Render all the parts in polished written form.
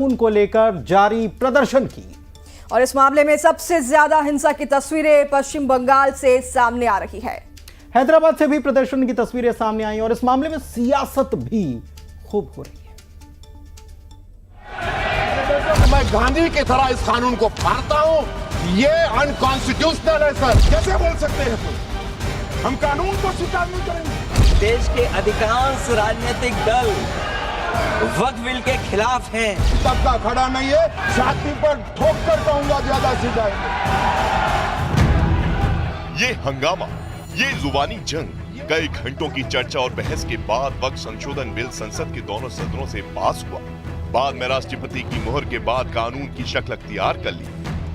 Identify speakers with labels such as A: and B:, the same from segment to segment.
A: उनको लेकर जारी प्रदर्शन की।
B: और इस मामले में सबसे ज्यादा हिंसा की तस्वीरें पश्चिम बंगाल से सामने आ रही है।
A: हैदराबाद से भी प्रदर्शन की तस्वीरें सामने आई और इस मामले में सियासत भी खूब हो रही है।
C: मैं गांधी की तरह इस कानून को फाड़ता हूं, ये अनकॉन्स्टिट्यूशनल है सर। कैसे बोल सकते हैं तुम? हम कानून को स्वीकार नहीं करेंगे।
D: देश के अधिकांश राजनीतिक दल वक्फ बिल के खिलाफ हैं।
C: तबका खड़ा नहीं है, छाती पर ठोक कर कहूंगा ज्यादा सीधा है।
E: ये हंगामा, ये जुबानी जंग कई घंटों की चर्चा और बहस के बाद वक्फ संशोधन बिल संसद के दोनों सदनों से पास हुआ। बाद में राष्ट्रपति की मुहर के बाद कानून की शक्ल अख्तियार कर ली।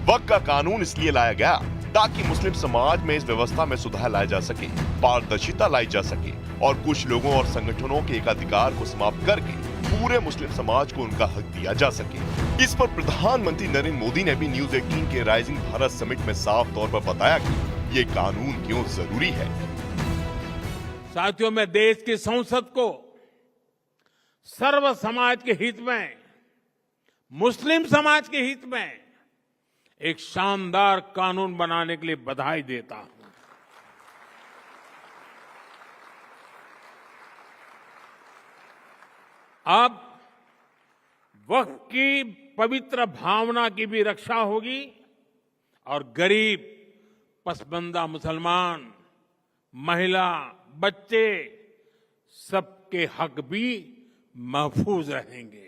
E: वक्फ का कानून इसलिए लाया गया ताकि मुस्लिम समाज में इस व्यवस्था में सुधार लाया जा सके, पारदर्शिता लाई जा सके और कुछ लोगों और संगठनों के एकाधिकार को समाप्त करके पूरे मुस्लिम समाज को उनका हक दिया जा सके। इस पर प्रधानमंत्री नरेंद्र मोदी ने भी न्यूज 18 के राइजिंग भारत समिट में साफ तौर पर बताया कि ये कानून क्यों जरूरी है।
F: साथियों, मैं देश की संसद को सर्व समाज के हित में, मुस्लिम समाज के हित में एक शानदार कानून बनाने के लिए बधाई देता हूं। अब वक्फ की पवित्र भावना की भी रक्षा होगी और गरीब, पसमानदा मुसलमान, महिला, बच्चे सबके हक भी महफूज रहेंगे।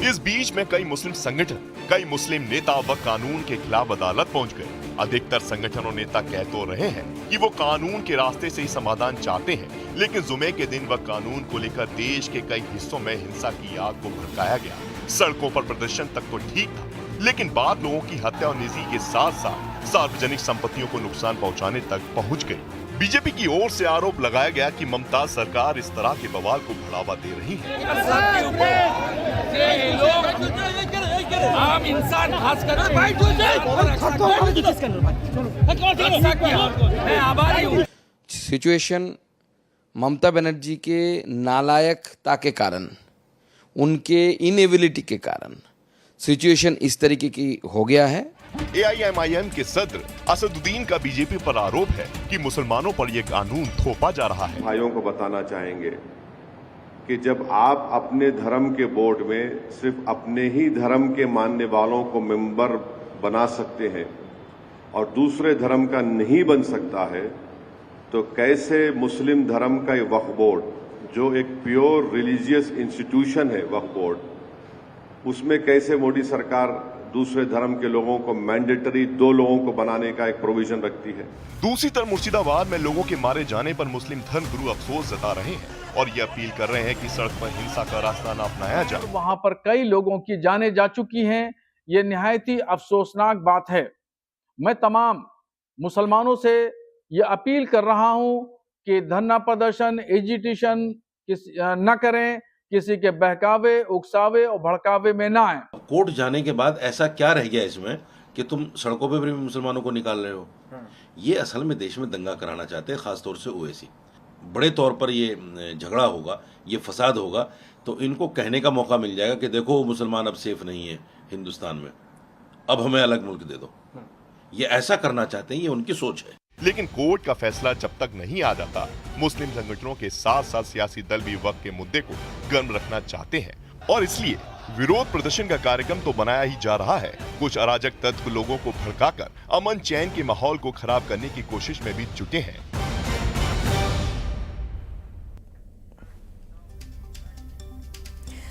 E: इस बीच में कई मुस्लिम संगठन, कई मुस्लिम नेता वक्फ कानून के खिलाफ अदालत पहुंच गए। अधिकतर संगठन और नेता कह तो रहे हैं कि वो कानून के रास्ते से ही समाधान चाहते हैं, लेकिन जुमे के दिन वक्फ कानून को लेकर देश के कई हिस्सों में हिंसा की आग को भड़काया गया। सड़कों पर प्रदर्शन तक तो ठीक था, लेकिन बाद लोगों की हत्या और निजी के साथ साथ सार्वजनिक संपत्तियों को नुकसान पहुंचाने तक पहुंच गई। बीजेपी की ओर से आरोप लगाया गया कि ममता सरकार इस तरह के बवाल को बढ़ावा दे रही है।
D: आम इंसान खासकर मैं आभारी हूं।
G: सिचुएशन ममता बनर्जी के नालायकता के कारण, उनके इनएबिलिटी के कारण सिचुएशन इस तरीके की हो गया है।
E: AIMIM के सदर असदुद्दीन का बीजेपी पर आरोप है कि मुसलमानों पर यह कानून थोपा जा रहा है।
H: भाइयों को बताना चाहेंगे कि जब आप अपने धर्म के बोर्ड में सिर्फ अपने ही धर्म के मानने वालों को मेंबर बना सकते हैं और दूसरे धर्म का नहीं बन सकता है, तो कैसे मुस्लिम धर्म का ये वक्फ बोर्ड, जो एक प्योर रिलीजियस इंस्टीट्यूशन है वक्फ बोर्ड, उसमें कैसे मोदी सरकार दूसरे धर्म के लोगों को मैंडेटरी 2 लोगों को बनाने का एक प्रोविजन रखती है।
E: दूसरी तरफ मुर्शिदाबाद में लोगों के मारे जाने पर मुस्लिम धर्मगुरु अफसोस जता रहे हैं और ये अपील कर रहे हैं कि सड़क पर हिंसा का रास्ता न अपनाया जाए।
I: वहां पर कई लोगों की जानें जा चुकी हैं। ये निहायत ही अफसोसनाक बात है। मैं तमाम मुसलमानों से ये अपील कर रहा हूं कि धरना प्रदर्शन, एजिटेशन न करें, किसी के बहकावे, उकसावे और भड़कावे में ना आए।
J: कोर्ट जाने के बाद ऐसा क्या रह गया इसमें कि तुम सड़कों पे भी मुसलमानों को निकाल रहे हो? ये असल में देश में दंगा कराना चाहते हैं, खासतौर से ओवैसी। बड़े तौर पर ये झगड़ा होगा, ये फसाद होगा, तो इनको कहने का मौका मिल जाएगा कि देखो मुसलमान अब सेफ नहीं है हिंदुस्तान में, अब हमें अलग मुल्क दे दो। ये ऐसा करना चाहते हैं, ये उनकी सोच है।
E: लेकिन कोर्ट का फैसला जब तक नहीं आ जाता, मुस्लिम संगठनों के साथ साथ सियासी दल भी वक्फ के मुद्दे को गर्म रखना चाहते हैं और इसलिए विरोध प्रदर्शन का कार्यक्रम तो बनाया ही जा रहा है। कुछ अराजक तत्व लोगों को भड़काकर अमन चैन के माहौल को खराब करने की कोशिश में भी जुटे हैं।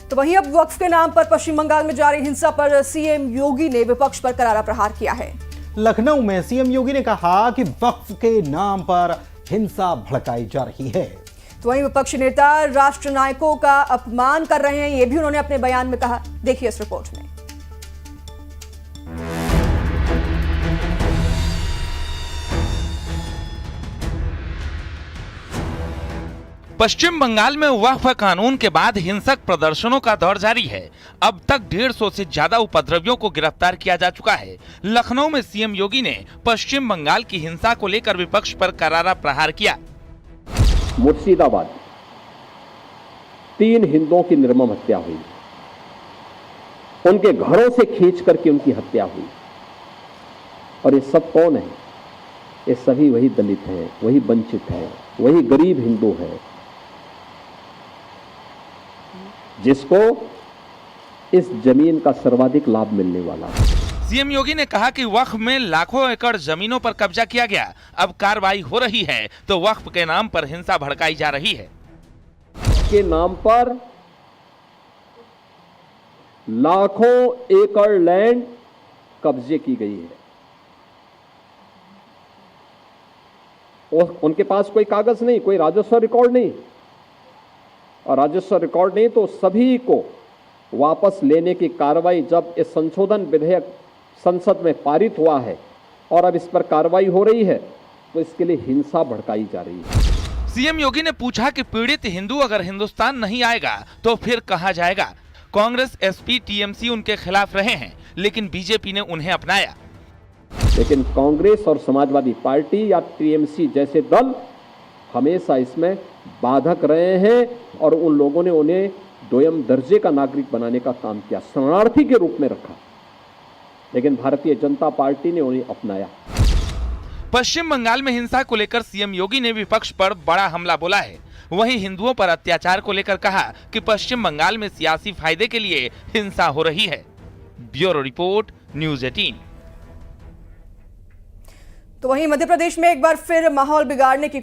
B: तो वहीं अब वक्फ के नाम पर पश्चिम बंगाल में जारी हिंसा पर सीएम योगी ने विपक्ष पर करारा प्रहार किया है।
A: लखनऊ में सीएम योगी ने कहा कि वक्फ के नाम पर हिंसा भड़काई जा रही है।
B: तो वहीं विपक्षी नेता राष्ट्र नायकों का अपमान कर रहे हैं, यह भी उन्होंने अपने बयान में कहा। देखिए इस रिपोर्ट में।
K: पश्चिम बंगाल में वक्फ कानून के बाद हिंसक प्रदर्शनों का दौर जारी है। अब तक 150 से ज्यादा उपद्रवियों को गिरफ्तार किया जा चुका है। लखनऊ में सीएम योगी ने पश्चिम बंगाल की हिंसा को लेकर विपक्ष पर करारा प्रहार किया।
L: मुर्शिदाबाद 3 हिंदुओं की निर्मम हत्या हुई, उनके घरों से खींच करके उनकी हत्या हुई। और ये सब कौन है? ये सभी वही दलित हैं, वही वंचित हैं, वही गरीब हिंदू हैं, जिसको इस जमीन का सर्वाधिक लाभ मिलने वाला है।
K: सीएम योगी ने कहा कि वक्फ में लाखों एकड़ जमीनों पर कब्जा किया गया, अब कार्रवाई हो रही है तो वक्फ के नाम पर हिंसा भड़काई जा रही है।
L: के नाम पर लाखों एकड़ लैंड कब्जे की गई है और उनके पास कोई कागज नहीं, कोई राजस्व रिकॉर्ड नहीं, और राजस्व रिकॉर्ड नहीं तो सभी को वापस लेने की कार्रवाई जब इस संशोधन विधेयक संसद में पारित हुआ है और अब इस पर कार्रवाई हो रही है तो इसके लिए हिंसा भड़काई जा रही है।
K: सीएम योगी ने पूछा कि पीड़ित हिंदू अगर हिंदुस्तान नहीं आएगा तो फिर कहां जाएगा। कांग्रेस, एसपी, टीएमसी उनके खिलाफ रहे हैं लेकिन बीजेपी ने उन्हें अपनाया।
L: लेकिन कांग्रेस और समाजवादी पार्टी या टीएमसी जैसे दल हमेशा इसमें बाधक रहे हैं और उन लोगों ने उन्हें दोयम दर्जे का नागरिक बनाने का काम किया, शरणार्थी के रूप में रखा, लेकिन भारतीय जनता पार्टी ने उन्हें अपनाया।
K: पश्चिम बंगाल में हिंसा को लेकर सीएम योगी ने विपक्ष पर बड़ा हमला बोला है। वहीं हिंदुओं पर अत्याचार को लेकर कहा कि पश्चिम बंगाल में सियासी फायदे के लिए हिंसा हो रही है। Bureau report, news 18।
B: तो वहीं मध्य प्रदेश में एक बार फिर माहौल बिगाड़ने की